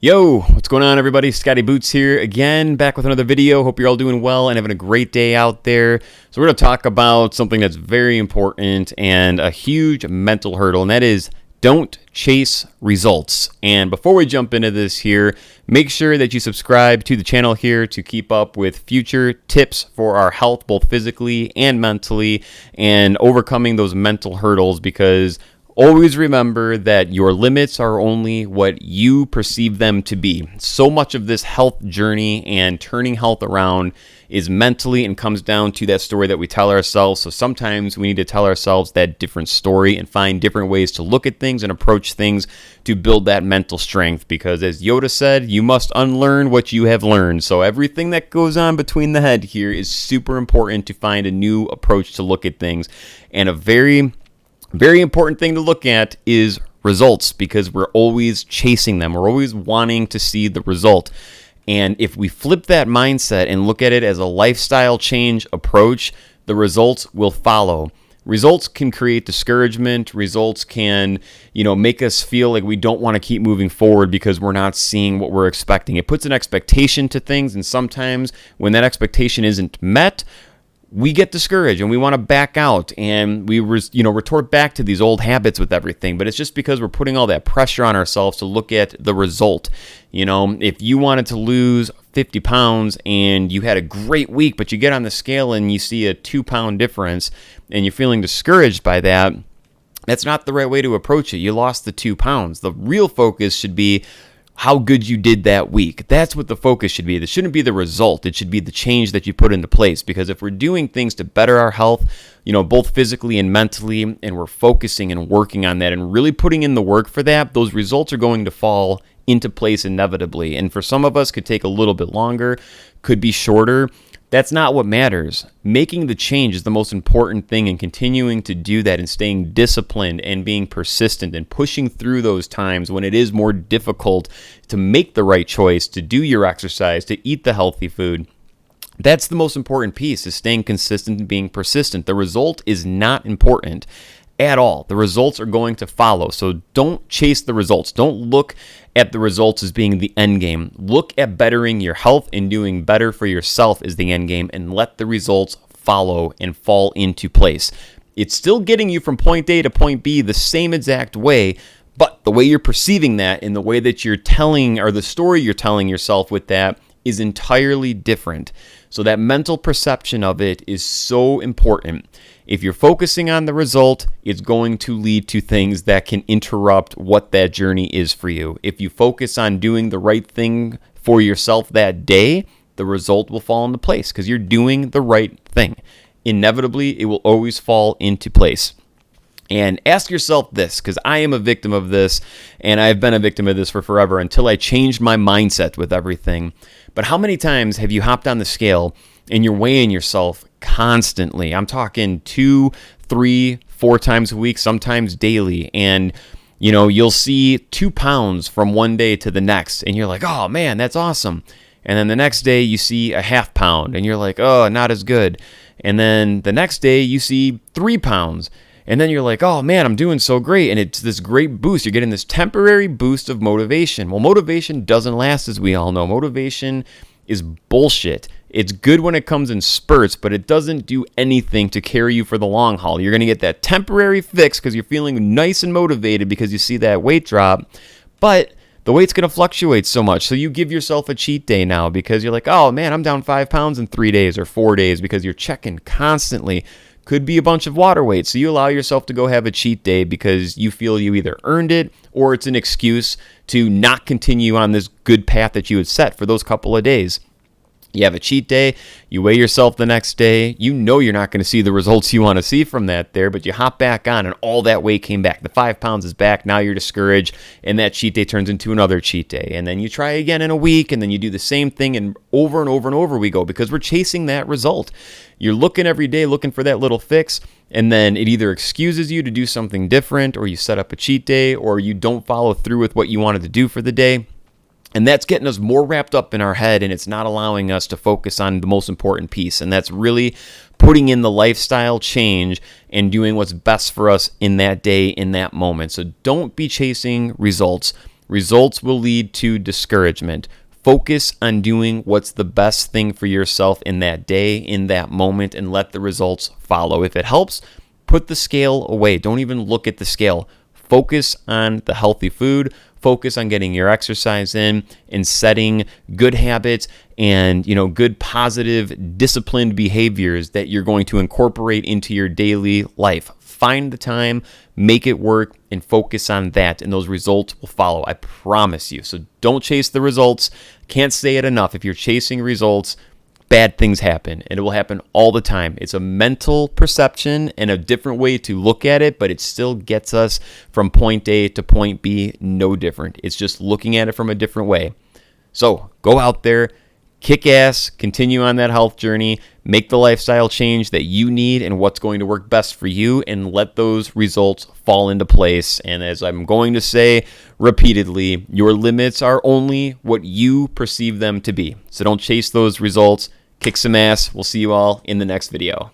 Yo, what's going on, everybody? Scotty Boots here again, back with another video. Hope you're all doing well and having a great day out there. So we're going to talk about something that's very important and a huge mental hurdle, and that is don't chase results. And before we jump into this here, make sure that you subscribe to the channel here to keep up with future tips for our health, both physically and mentally, and overcoming those mental hurdles, because always remember that your limits are only what you perceive them to be. So much of this health journey and turning health around is mentally and comes down to that story that we tell ourselves. So sometimes we need to tell ourselves that different story and find different ways to look at things and approach things to build that mental strength. Because as Yoda said, you must unlearn what you have learned. So everything that goes on between the head here is super important to find a new approach to look at things. And a very important thing to look at is results, because we're always chasing them. We're always wanting to see the result. And if we flip that mindset and look at it as a lifestyle change approach, the results will follow. Results can create discouragement. Results can, make us feel like we don't want to keep moving forward because we're not seeing what we're expecting. It puts an expectation to things, and sometimes when that expectation isn't met, we get discouraged and we want to back out, and we retort back to these old habits with everything. But it's just because we're putting all that pressure on ourselves to look at the result. If you wanted to lose 50 pounds and you had a great week, but you get on the scale and you see a 2-pound difference and you're feeling discouraged by that, that's not the right way to approach it. You lost the 2 pounds. The real focus should be how good you did that week. That's what the focus should be. This shouldn't be the result. It should be the change that you put into place. Because if we're doing things to better our health, both physically and mentally, and we're focusing and working on that and really putting in the work for that, those results are going to fall into place inevitably. And for some of us, could take a little bit longer, could be shorter. That's not what matters. Making the change is the most important thing, and continuing to do that and staying disciplined and being persistent and pushing through those times when it is more difficult to make the right choice, to do your exercise, to eat the healthy food. That's the most important piece, is staying consistent and being persistent. The result is not important at all. The results are going to follow. So don't chase the results. Don't look at the results as being the end game. Look at bettering your health and doing better for yourself as the end game, and let the results follow and fall into place. It's still getting you from point A to point B the same exact way, but the way you're perceiving that and the way that you're telling, or the story you're telling yourself with that, is entirely different. So that mental perception of it is so important. If you're focusing on the result, it's going to lead to things that can interrupt what that journey is for you. If you focus on doing the right thing for yourself that day, the result will fall into place because you're doing the right thing. Inevitably, it will always fall into place. And ask yourself this, because I am a victim of this, and I've been a victim of this for forever until I changed my mindset with everything. But how many times have you hopped on the scale and you're weighing yourself constantly? I'm talking 2, 3, 4 times a week, sometimes daily. And, you'll see 2 pounds from one day to the next, and you're like, oh man, that's awesome. And then the next day you see a 1/2 pound, and you're like, oh, not as good. And then the next day you see 3 pounds. And then you're like, oh man, I'm doing so great. And it's this great boost. You're getting this temporary boost of motivation. Well, motivation doesn't last, as we all know. Motivation is bullshit. It's good when it comes in spurts, but it doesn't do anything to carry you for the long haul. You're going to get that temporary fix because you're feeling nice and motivated because you see that weight drop, but the weight's going to fluctuate so much. So you give yourself a cheat day now because you're like, oh man, I'm down 5 pounds in 3 days or 4 days, because you're checking constantly. Could be a bunch of water weight. So you allow yourself to go have a cheat day because you feel you either earned it or it's an excuse to not continue on this good path that you had set for those couple of days. You have a cheat day, you weigh yourself the next day, you're not going to see the results you want to see from that there, but you hop back on and all that weight came back. The 5 pounds is back, now you're discouraged, and that cheat day turns into another cheat day. And then you try again in a week, and then you do the same thing, and over we go, because we're chasing that result. You're looking every day, looking for that little fix, and then it either excuses you to do something different, or you set up a cheat day, or you don't follow through with what you wanted to do for the day. And that's getting us more wrapped up in our head, and it's not allowing us to focus on the most important piece, and that's really putting in the lifestyle change and doing what's best for us in that day, in that moment. So don't be chasing results. results will lead to discouragement. Focus on doing what's the best thing for yourself in that day, in that moment, and let the results follow. If it helps, put the scale away. Don't even look at the scale. Focus on the healthy food. Focus on getting your exercise in and setting good habits and, good positive disciplined behaviors that you're going to incorporate into your daily life. Find the time, make it work, and focus on that, and those results will follow. I promise you. So don't chase the results. Can't say it enough. If you're chasing results, bad things happen, and it will happen all the time. It's a mental perception and a different way to look at it, but it still gets us from point A to point B, no different. It's just looking at it from a different way. So go out there, kick ass, continue on that health journey, make the lifestyle change that you need and what's going to work best for you, and let those results fall into place. And as I'm going to say repeatedly, your limits are only what you perceive them to be. So don't chase those results. Kick some ass. We'll see you all in the next video.